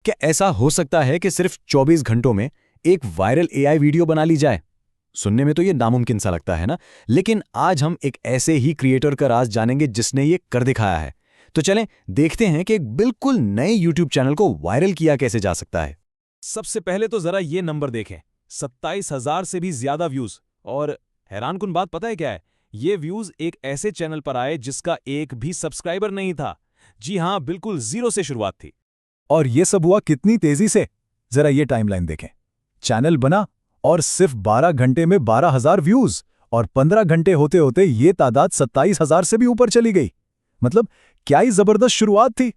क्या ऐसा हो सकता है कि सिर्फ 24 घंटों में एक वायरल एआई वीडियो बना ली जाए? सुनने में तो ये नामुमकिन सा लगता है ना, लेकिन आज हम एक ऐसे ही क्रिएटर का राज जानेंगे जिसने ये कर दिखाया है। तो चलें देखते हैं कि एक बिल्कुल नए यूट्यूब चैनल को वायरल किया कैसे जा सकता है। सबसे पहले तो जरा ये नंबर देखें, 27,000 से भी ज्यादा व्यूज। और हैरानकुन बात पता है क्या है? ये व्यूज एक ऐसे चैनल पर आए जिसका एक भी सब्सक्राइबर नहीं था। जी हां, बिल्कुल जीरो से शुरुआत थी। और ये सब हुआ कितनी तेजी से? जरा ये टाइमलाइन देखें। चैनल बना और सिर्फ 12 घंटे में 12,000 व्यूज, और 15 घंटे होते होते ये तादाद 27,000 से भी ऊपर चली गई। मतलब क्या ही जबरदस्त शुरुआत थी।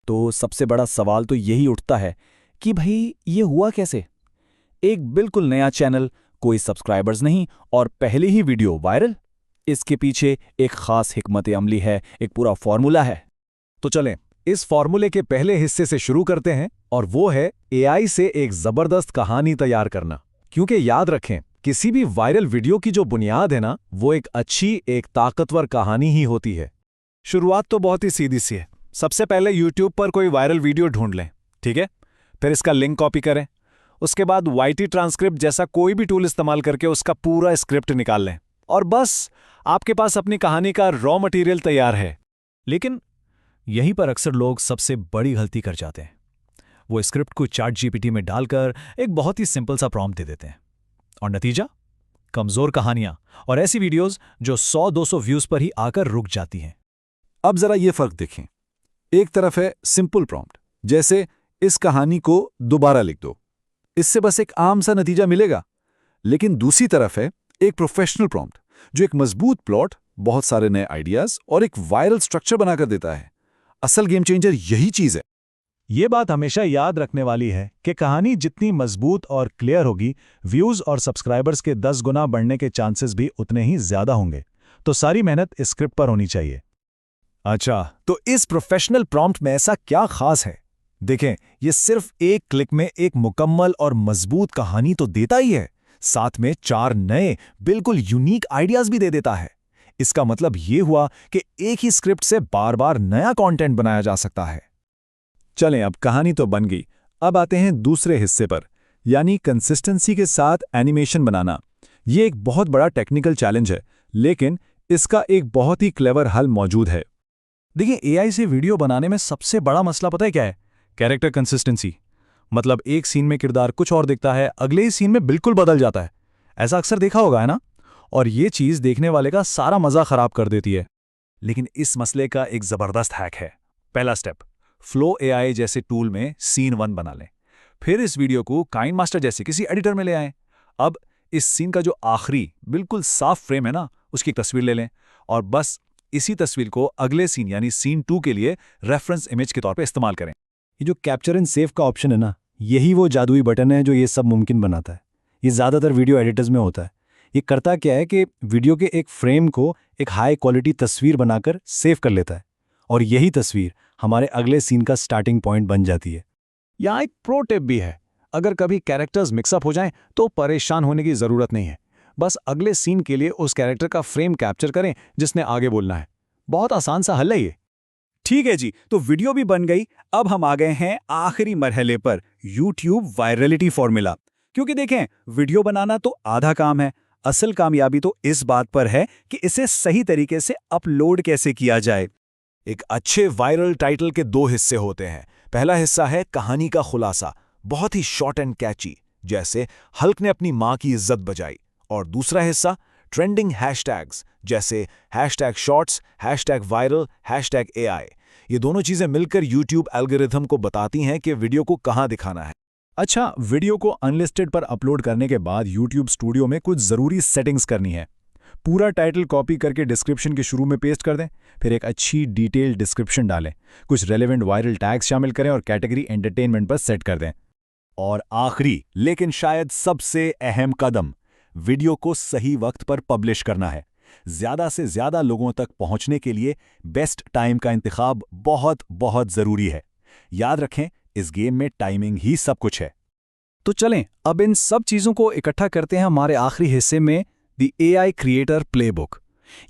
तो सबसे बड़ा सवाल तो यही उठता है कि भाई ये हुआ कैसे? एक बिल्कुल नया चैनल, कोई सब्सक्राइबर्स नहीं और पहली ही वीडियो वायरल। इसके पीछे एक खास हिकमत अमली है, एक पूरा फॉर्मूला है। तो चलें इस फॉर्मूले के पहले हिस्से से शुरू करते हैं, और वो है एआई से एक जबरदस्त कहानी तैयार करना। क्योंकि याद रखें, किसी भी वायरल वीडियो की जो बुनियाद है ना, वो एक अच्छी, एक ताकतवर कहानी ही होती है। शुरुआत तो बहुत ही सीधी सी है। सबसे पहले यूट्यूब पर कोई वायरल वीडियो ढूंढ लें, ठीक है? फिर इसका लिंक कॉपी करें। उसके बाद YT ट्रांसक्रिप्ट जैसा कोई भी टूल इस्तेमाल करके उसका पूरा स्क्रिप्ट निकाल लें, और बस आपके पास अपनी कहानी का रॉ मटेरियल तैयार है। लेकिन यहीं पर अक्सर लोग सबसे बड़ी गलती कर जाते हैं। वो स्क्रिप्ट को ChatGPT में डालकर एक बहुत ही सिंपल सा प्रॉम्प्ट दे देते हैं, और नतीजा कमजोर कहानियां और ऐसी वीडियोस जो 100-200 व्यूज पर ही आकर रुक जाती हैं। अब जरा ये फर्क देखें। एक तरफ है सिंपल प्रॉम्प्ट, जैसे इस कहानी को दोबारा लिख दो, इससे बस एक आम सा नतीजा मिलेगा। लेकिन दूसरी तरफ है एक प्रोफेशनल प्रॉम्प्ट, जो एक मजबूत प्लॉट, बहुत सारे नए आइडियाज और एक वायरल स्ट्रक्चर बनाकर देता है। असल गेम चेंजर यही चीज है। ये बात हमेशा याद रखने वाली है कि कहानी जितनी मजबूत और क्लियर होगी, व्यूज और सब्सक्राइबर्स के 10 गुना बढ़ने के चांसेस भी उतने ही ज्यादा होंगे। तो सारी मेहनत इस स्क्रिप्ट पर होनी चाहिए। अच्छा, तो इस प्रोफेशनल प्रॉम्प्ट में ऐसा क्या खास है? देखें, ये सिर्फ एक क्लिक में एक मुकम्मल और मजबूत कहानी तो देता ही है, साथ में 4 नए बिल्कुल यूनिक आइडियाज भी दे देता है। इसका मतलब ये हुआ कि एक ही स्क्रिप्ट से बार बार नया कंटेंट बनाया जा सकता है। चलें, अब कहानी तो बन गई। अब आते हैं दूसरे हिस्से पर, यानी कंसिस्टेंसी के साथ एनिमेशन बनाना। ये एक बहुत बड़ा टेक्निकल चैलेंज है, लेकिन इसका एक बहुत ही क्लेवर हल मौजूद है। देखिए, एआई से वीडियो बनाने में सबसे बड़ा मसला पता है क्या है? Character consistency. मतलब एक सीन में किरदार कुछ और दिखता है, अगले ही सीन में बिल्कुल बदल जाता है। ऐसा अक्सर देखा होगा, है ना? और ये चीज देखने वाले का सारा मजा खराब कर देती है। लेकिन इस मसले का एक जबरदस्त हैक है। पहला स्टेप, फ्लो एआई जैसे टूल में सीन 1 बना लें। फिर इस वीडियो को काइनमास्टर जैसे किसी एडिटर में ले आएं। अब इस सीन का जो आखिरी बिल्कुल साफ फ्रेम है ना, उसकी एक तस्वीर ले लें, और बस इसी तस्वीर को अगले सीन यानी सीन 2 के लिए रेफरेंस इमेज के तौर पे इस्तेमाल करें। ये जो कैप्चर एंड सेव का ऑप्शन है ना, यही वो जादुई बटन है जो ये सब मुमकिन बनाता है। ये ज़्यादातर वीडियो एडिटर्स में होता है। ये करता क्या है कि वीडियो के एक फ्रेम को एक हाई क्वालिटी तस्वीर बनाकर सेव कर लेता है, और यही तस्वीर हमारे अगले सीन का स्टार्टिंग पॉइंट बन जाती है। यहाँ एक प्रो टिप भी है। अगर कभी कैरेक्टर्स मिक्सअप हो जाएं तो परेशान होने की ज़रूरत नहीं है। बस अगले सीन के लिए उस कैरेक्टर का फ्रेम कैप्चर करें जिसने आगे बोलना है। बहुत आसान सा हल है ये। ठीक है जी, तो वीडियो भी बन गई। अब हम आ गए हैं आखिरी मरहले पर, यूट्यूब वायरलिटी फॉर्मूला। क्योंकि देखें, वीडियो बनाना तो आधा काम है, असल कामयाबी तो इस बात पर है कि इसे सही तरीके से अपलोड कैसे किया जाए। एक अच्छे वायरल टाइटल के 2 हिस्से होते हैं। पहला हिस्सा है कहानी का खुलासा, बहुत ही शॉर्ट एंड कैची, जैसे हल्क ने अपनी मां की इज्जत बचाई। और दूसरा हिस्सा ट्रेंडिंग हैशटैग्स, जैसे #शॉर्ट्स, #वायरल, #AI। ये दोनों चीजें मिलकर यूट्यूब एल्गोरिथम को बताती हैं कि वीडियो को कहां दिखाना है। अच्छा, वीडियो को अनलिस्टेड पर अपलोड करने के बाद यूट्यूब स्टूडियो में कुछ ज़रूरी सेटिंग्स करनी है। पूरा टाइटल कॉपी करके डिस्क्रिप्शन के शुरू में पेस्ट कर दें। फिर एक अच्छी डिटेल्ड डिस्क्रिप्शन डालें, कुछ रेलेवेंट वायरल टैग्स शामिल करें और कैटेगरी एंटरटेनमेंट पर सेट कर दें। और आखिरी लेकिन शायद सबसे अहम कदम, वीडियो को सही वक्त पर पब्लिश करना है। ज़्यादा से ज़्यादा लोगों तक पहुंचने के लिए बेस्ट टाइम का इंतखाब बहुत बहुत ज़रूरी है। याद रखें, इस गेम में टाइमिंग ही सब कुछ है। तो चलें, अब इन सब चीज़ों को इकट्ठा करते हैं हमारे आखिरी हिस्से में, द एआई क्रिएटर प्लेबुक।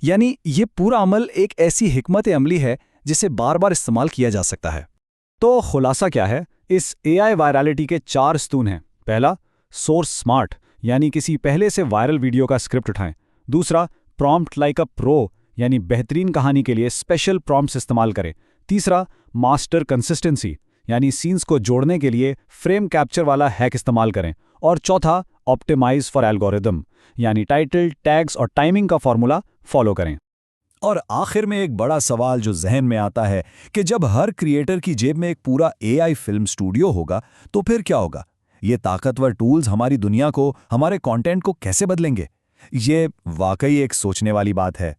यानी ये पूरा अमल एक ऐसी हिकमत अमली है जिसे बार बार इस्तेमाल किया जा सकता है। तो खुलासा क्या है? इस AI वायरलिटी के 4 स्तून हैं। पहला, सोर्स स्मार्ट, यानी किसी पहले से वायरल वीडियो का स्क्रिप्ट उठाएं। दूसरा, प्रॉम्प्ट लाइक अ प्रो, यानी बेहतरीन कहानी के लिए स्पेशल प्रॉम्प्ट्स इस्तेमाल करें। तीसरा, मास्टर कंसिस्टेंसी, यानी सीन्स को जोड़ने के लिए फ्रेम कैप्चर वाला हैक इस्तेमाल करें। और चौथा, ऑप्टिमाइज फॉर एल्गोरिदम, यानी टाइटल, टैग्स और टाइमिंग का फॉर्मूला फॉलो करें। और आखिर में एक बड़ा सवाल जो जहन में आता है कि जब हर क्रिएटर की जेब में एक पूरा AI फिल्म स्टूडियो होगा तो फिर क्या होगा? ये ताकतवर टूल्स हमारी दुनिया को, हमारे कंटेंट को कैसे बदलेंगे? ये वाकई एक सोचने वाली बात है।